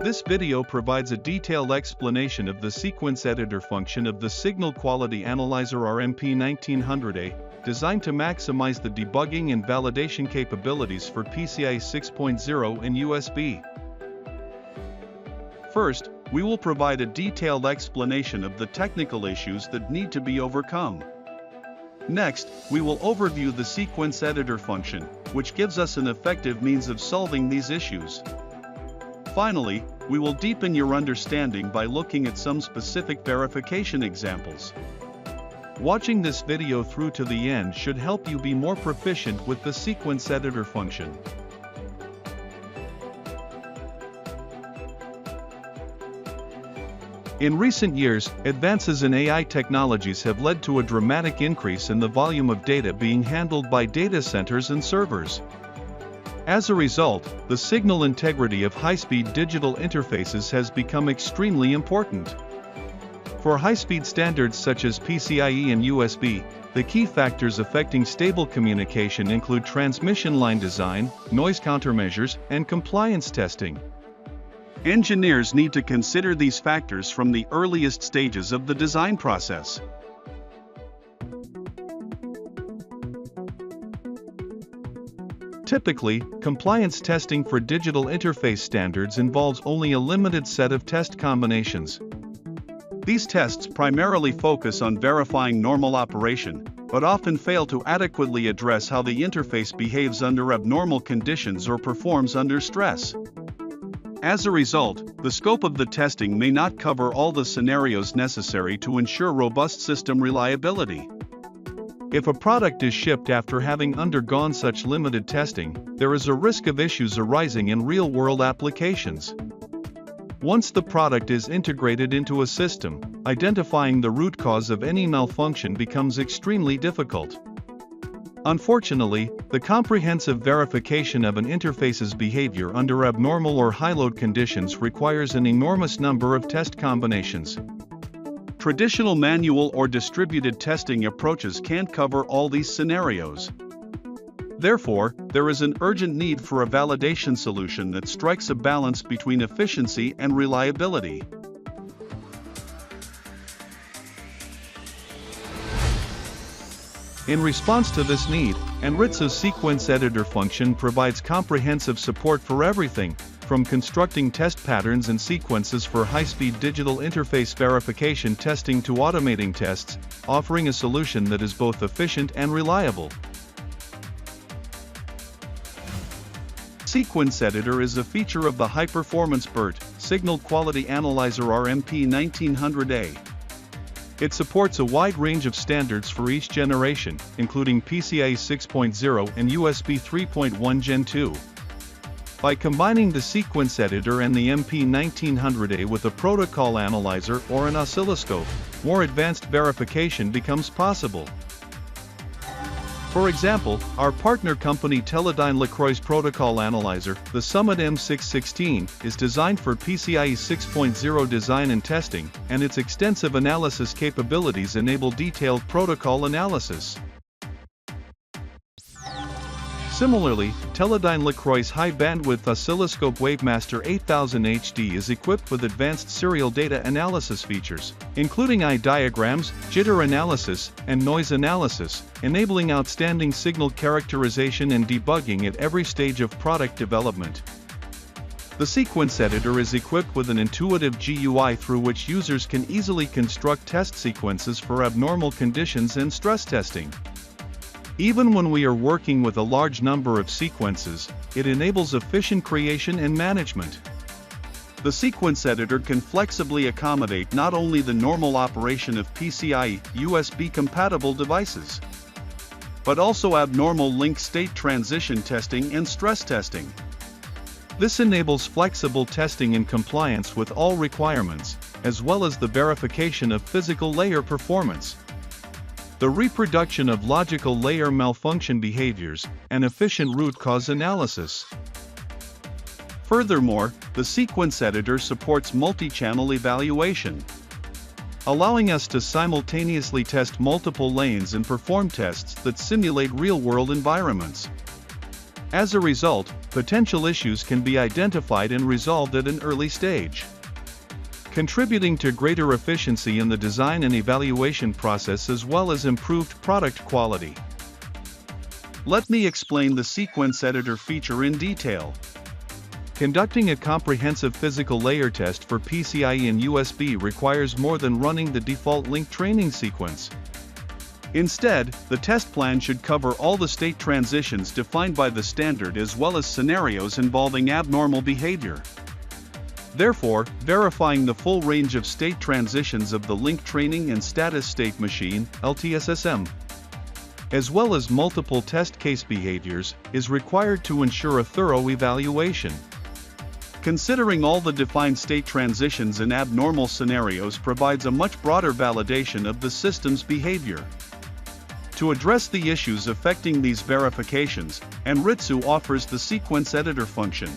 This video provides a detailed explanation of the sequence editor function of the Signal Quality Analyzer-R MP1900A, designed to maximize the debugging and validation capabilities for PCIe 6.0 and USB. First, we will provide a detailed explanation of the technical issues that need to be overcome. Next, we will overview the sequence editor function, which gives us an effective means of solving these issues. Finally, we will deepen your understanding by looking at some specific verification examples. Watching this video through to the end should help you be more proficient with the sequence editor function. In recent years, advances in AI technologies have led to a dramatic increase in the volume of data being handled by data centers and servers. As a result, the signal integrity of high-speed digital interfaces has become extremely important. For high-speed standards such as PCIe and USB, the key factors affecting stable communication include transmission line design, noise countermeasures, and compliance testing. Engineers need to consider these factors from the earliest stages of the design process. Typically, compliance testing for digital interface standards involves only a limited set of test combinations. These tests primarily focus on verifying normal operation, but often fail to adequately address how the interface behaves under abnormal conditions or performs under stress. As a result, the scope of the testing may not cover all the scenarios necessary to ensure robust system reliability. If a product is shipped after having undergone such limited testing, there is a risk of issues arising in real-world applications. Once the product is integrated into a system, identifying the root cause of any malfunction becomes extremely difficult. Unfortunately, the comprehensive verification of an interface's behavior under abnormal or high-load conditions requires an enormous number of test combinations. Traditional manual or distributed testing approaches can't cover all these scenarios. Therefore, there is an urgent need for a validation solution that strikes a balance between efficiency and reliability. In response to this need, Enritzo's sequence editor function provides comprehensive support for everything, from constructing test patterns and sequences for high-speed digital interface verification testing to automating tests, offering a solution that is both efficient and reliable. Sequence Editor is a feature of the high-performance BERT, Signal Quality Analyzer-R MP1900A. It supports a wide range of standards for each generation, including PCIe 6.0 and USB 3.1 Gen 2. By combining the sequence editor and the MP1900A with a protocol analyzer or an oscilloscope, more advanced verification becomes possible. For example, our partner company Teledyne LaCroix's protocol analyzer, the Summit M616, is designed for PCIe 6.0 design and testing, and its extensive analysis capabilities enable detailed protocol analysis. Similarly, Teledyne LaCroix's high-bandwidth oscilloscope Wavemaster 8000 HD is equipped with advanced serial data analysis features, including eye diagrams, jitter analysis, and noise analysis, enabling outstanding signal characterization and debugging at every stage of product development. The sequence editor is equipped with an intuitive GUI through which users can easily construct test sequences for abnormal conditions and stress testing. Even when we are working with a large number of sequences, it enables efficient creation and management. The sequence editor can flexibly accommodate not only the normal operation of PCIe, USB-compatible devices, but also abnormal link state transition testing and stress testing. This enables flexible testing in compliance with all requirements, as well as the verification of physical layer performance, the reproduction of logical layer malfunction behaviors, and efficient root cause analysis. Furthermore, the sequence editor supports multi-channel evaluation, allowing us to simultaneously test multiple lanes and perform tests that simulate real-world environments. As a result, potential issues can be identified and resolved at an early stage, contributing to greater efficiency in the design and evaluation process as well as improved product quality. Let me explain the sequence editor feature in detail. Conducting a comprehensive physical layer test for PCIe and USB requires more than running the default link training sequence. Instead, the test plan should cover all the state transitions defined by the standard as well as scenarios involving abnormal behavior. Therefore, verifying the full range of state transitions of the link training and status state machine, LTSSM, as well as multiple test case behaviors, is required to ensure a thorough evaluation. Considering all the defined state transitions and abnormal scenarios provides a much broader validation of the system's behavior. To address the issues affecting these verifications, Anritsu offers the sequence editor function,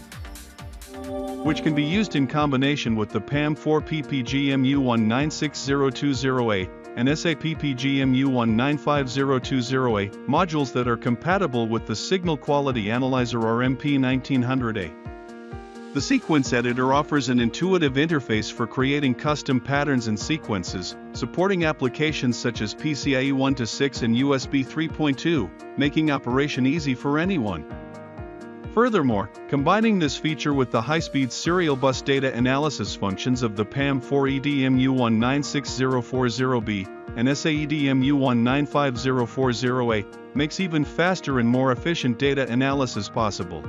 which can be used in combination with the PAM4 PPG-MU196020A and SAP PPG-MU195020A modules that are compatible with the Signal Quality Analyzer-R MP1900A. The sequence editor offers an intuitive interface for creating custom patterns and sequences, supporting applications such as PCIe 1.6 and USB 3.2, making operation easy for anyone. Furthermore, combining this feature with the high-speed serial bus data analysis functions of the PAM4 EDMU196040B and SAEDMU195040A makes even faster and more efficient data analysis possible.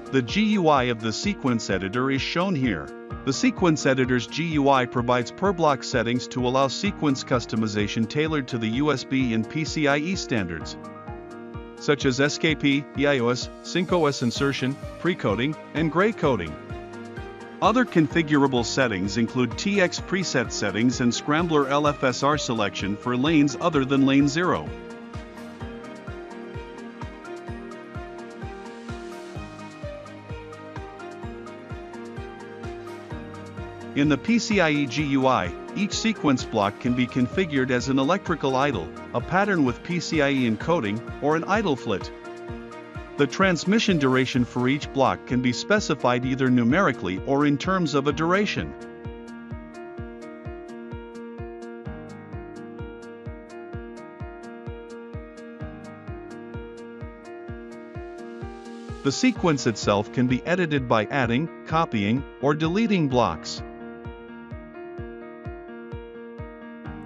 The GUI of the sequence editor is shown here. The sequence editor's GUI provides per-block settings to allow sequence customization tailored to the USB and PCIe standards, such as SKP, EIOS, SyncOS insertion, pre-coding, and gray coding. Other configurable settings include TX preset settings and Scrambler LFSR selection for lanes other than lane 0. In the PCIe GUI, each sequence block can be configured as an electrical idle, a pattern with PCIe encoding, or an idle flit. The transmission duration for each block can be specified either numerically or in terms of a duration. The sequence itself can be edited by adding, copying, or deleting blocks.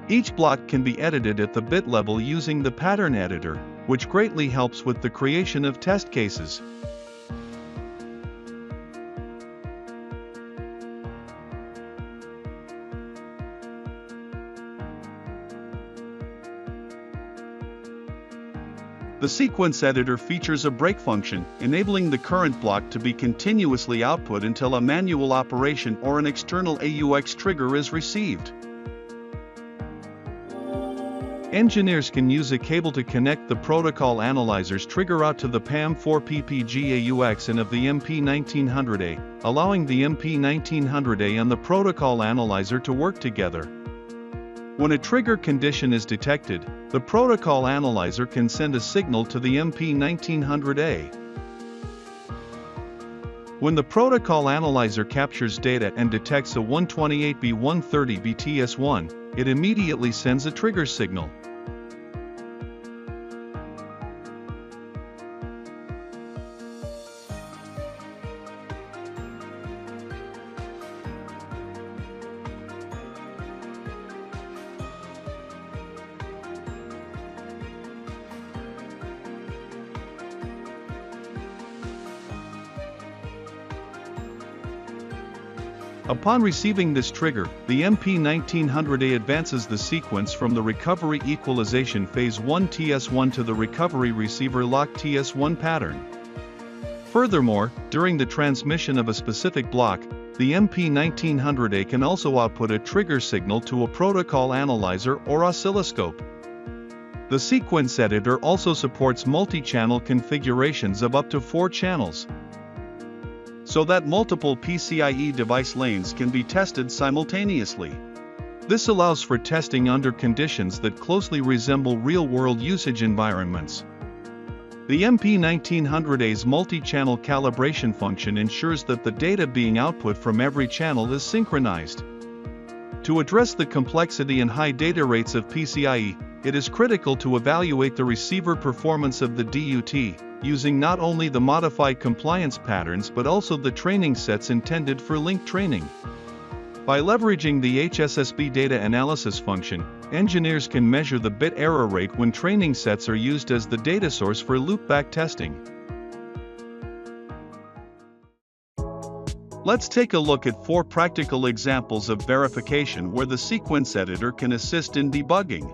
Each block can be edited at the bit level using the pattern editor, which greatly helps with the creation of test cases. The sequence editor features a break function, enabling the current block to be continuously output until a manual operation or an external AUX trigger is received. Engineers can use a cable to connect the protocol analyzer's trigger out to the PAM4 PPG AUX and of the MP1900A, allowing the MP1900A and the protocol analyzer to work together. When a trigger condition is detected, the protocol analyzer can send a signal to the MP1900A. When the protocol analyzer captures data and detects a 128B130B TS1, it immediately sends a trigger signal. Upon receiving this trigger, the MP1900A advances the sequence from the recovery equalization phase 1 TS1 to the recovery receiver lock TS1 pattern. Furthermore, during the transmission of a specific block, the MP1900A can also output a trigger signal to a protocol analyzer or oscilloscope. The sequence editor also supports multi-channel configurations of up to 4 channels, so that multiple PCIe device lanes can be tested simultaneously. This allows for testing under conditions that closely resemble real-world usage environments. The MP1900A's multi-channel calibration function ensures that the data being output from every channel is synchronized. To address the complexity and high data rates of PCIe, it is critical to evaluate the receiver performance of the DUT, using not only the modified compliance patterns but also the training sets intended for link training. By leveraging the HSSB data analysis function, engineers can measure the bit error rate when training sets are used as the data source for loopback testing. Let's take a look at 4 practical examples of verification where the sequence editor can assist in debugging.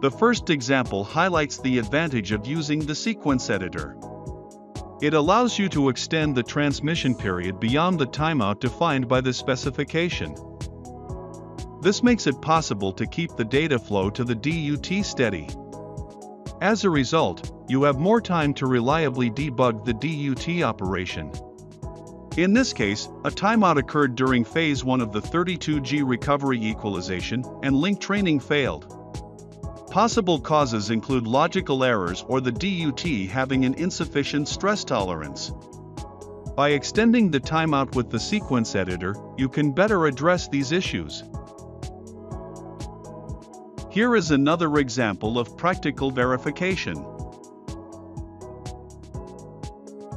The first example highlights the advantage of using the sequence editor. It allows you to extend the transmission period beyond the timeout defined by the specification. This makes it possible to keep the data flow to the DUT steady. As a result, you have more time to reliably debug the DUT operation. In this case, a timeout occurred during phase 1 of the 32G recovery equalization, and link training failed. Possible causes include logical errors or the DUT having an insufficient stress tolerance. By extending the timeout with the sequence editor, you can better address these issues. Here is another example of practical verification.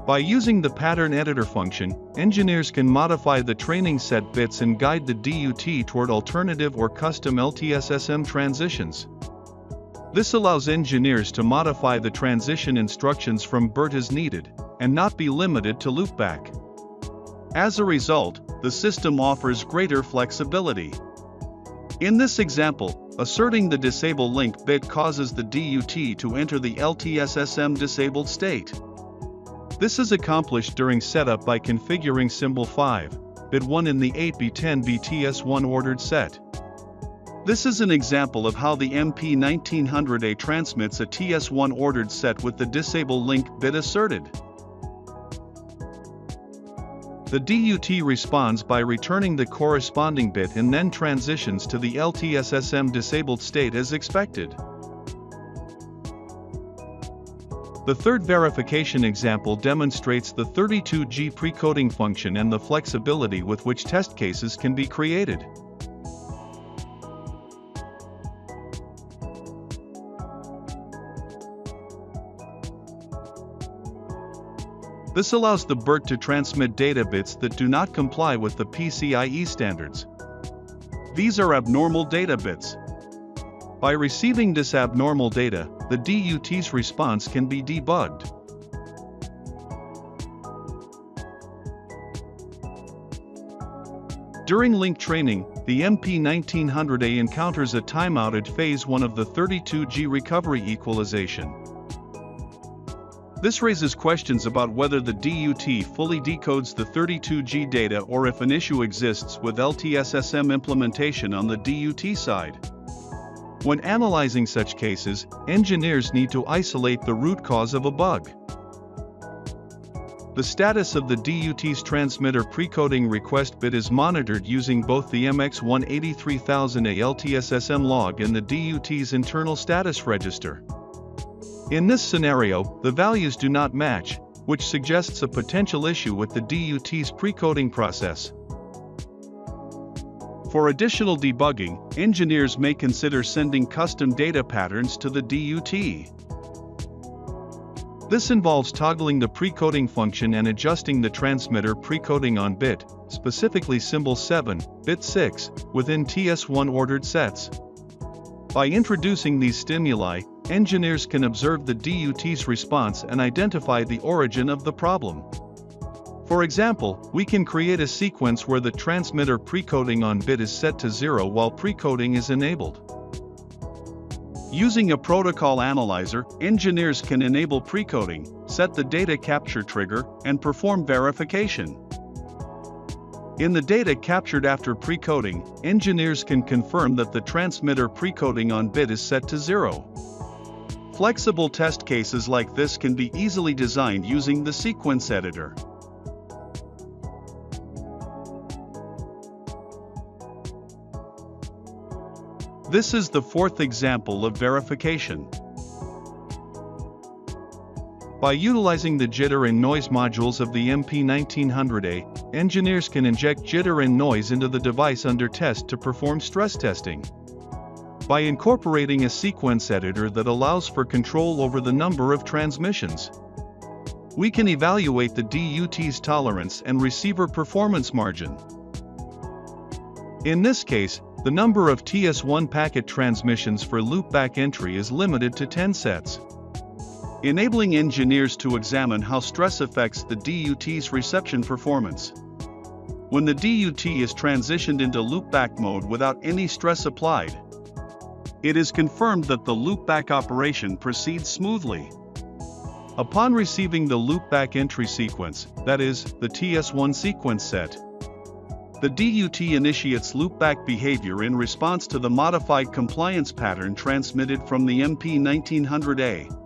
By using the pattern editor function, engineers can modify the training set bits and guide the DUT toward alternative or custom LTSSM transitions. This allows engineers to modify the transition instructions from BERT as needed, and not be limited to loopback. As a result, the system offers greater flexibility. In this example, asserting the disable link bit causes the DUT to enter the LTSSM disabled state. This is accomplished during setup by configuring symbol 5, bit 1 in the 8B10BTS1 ordered set. This is an example of how the MP1900A transmits a TS1 ordered set with the disable link bit asserted. The DUT responds by returning the corresponding bit and then transitions to the LTSSM disabled state as expected. The third verification example demonstrates the 32G precoding function and the flexibility with which test cases can be created. This allows the BERT to transmit data bits that do not comply with the PCIe standards. These are abnormal data bits. By receiving this abnormal data, the DUT's response can be debugged. During link training, the MP1900A encounters a timeout at phase 1 of the 32G recovery equalization. This raises questions about whether the DUT fully decodes the 32G data or if an issue exists with LTSSM implementation on the DUT side. When analyzing such cases, engineers need to isolate the root cause of a bug. The status of the DUT's transmitter precoding request bit is monitored using both the MX18300A LTSSM log and the DUT's internal status register. In this scenario, the values do not match, which suggests a potential issue with the DUT's precoding process. For additional debugging, engineers may consider sending custom data patterns to the DUT. This involves toggling the precoding function and adjusting the transmitter precoding on bit, specifically symbol 7, bit 6, within TS1 ordered sets. By introducing these stimuli, engineers can observe the DUT's response and identify the origin of the problem. For example, we can create a sequence where the transmitter precoding on bit is set to 0 while precoding is enabled. Using a protocol analyzer, engineers can enable precoding, set the data capture trigger, and perform verification. In the data captured after precoding, engineers can confirm that the transmitter precoding on bit is set to 0. Flexible test cases like this can be easily designed using the sequence editor. This is the fourth example of verification. By utilizing the jitter and noise modules of the MP1900A, engineers can inject jitter and noise into the device under test to perform stress testing. By incorporating a sequence editor that allows for control over the number of transmissions, we can evaluate the DUT's tolerance and receiver performance margin. In this case, the number of TS1 packet transmissions for loopback entry is limited to 10 sets, enabling engineers to examine how stress affects the DUT's reception performance. When the DUT is transitioned into loopback mode without any stress applied, it is confirmed that the loopback operation proceeds smoothly. Upon receiving the loopback entry sequence, that is, the TS1 sequence set, the DUT initiates loopback behavior in response to the modified compliance pattern transmitted from the MP1900A.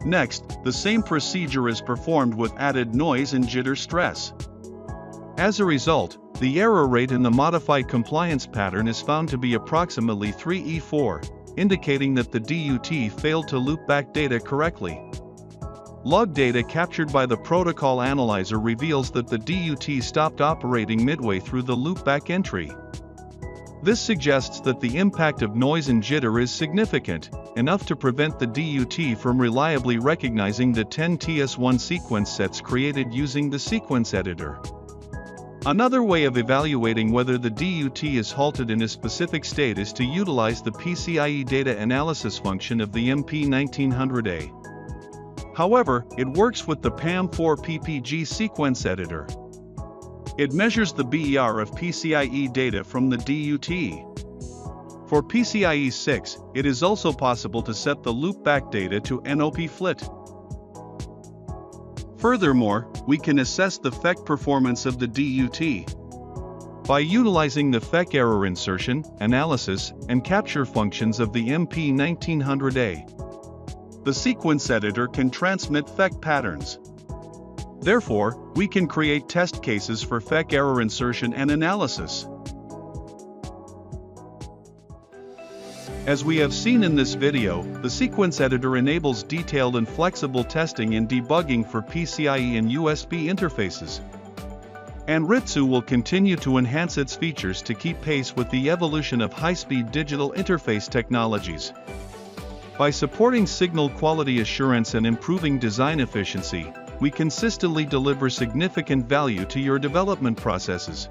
Next, the same procedure is performed with added noise and jitter stress. As a result, the error rate in the modified compliance pattern is found to be approximately 3E4, indicating that the DUT failed to loop back data correctly. Log data captured by the protocol analyzer reveals that the DUT stopped operating midway through the loopback entry. This suggests that the impact of noise and jitter is significant, enough to prevent the DUT from reliably recognizing the 10 TS1 sequence sets created using the sequence editor. Another way of evaluating whether the DUT is halted in a specific state is to utilize the PCIe data analysis function of the MP1900A. However, it works with the PAM4 PPG sequence editor. It measures the BER of PCIe data from the DUT. For PCIe 6, it is also possible to set the loopback data to NOP FLIT. Furthermore, we can assess the FEC performance of the DUT by utilizing the FEC error insertion, analysis, and capture functions of the MP1900A. The sequence editor can transmit FEC patterns. Therefore, we can create test cases for FEC error insertion and analysis. As we have seen in this video, the sequence editor enables detailed and flexible testing and debugging for PCIe and USB interfaces. And Ritsu will continue to enhance its features to keep pace with the evolution of high-speed digital interface technologies. By supporting signal quality assurance and improving design efficiency, we consistently deliver significant value to your development processes.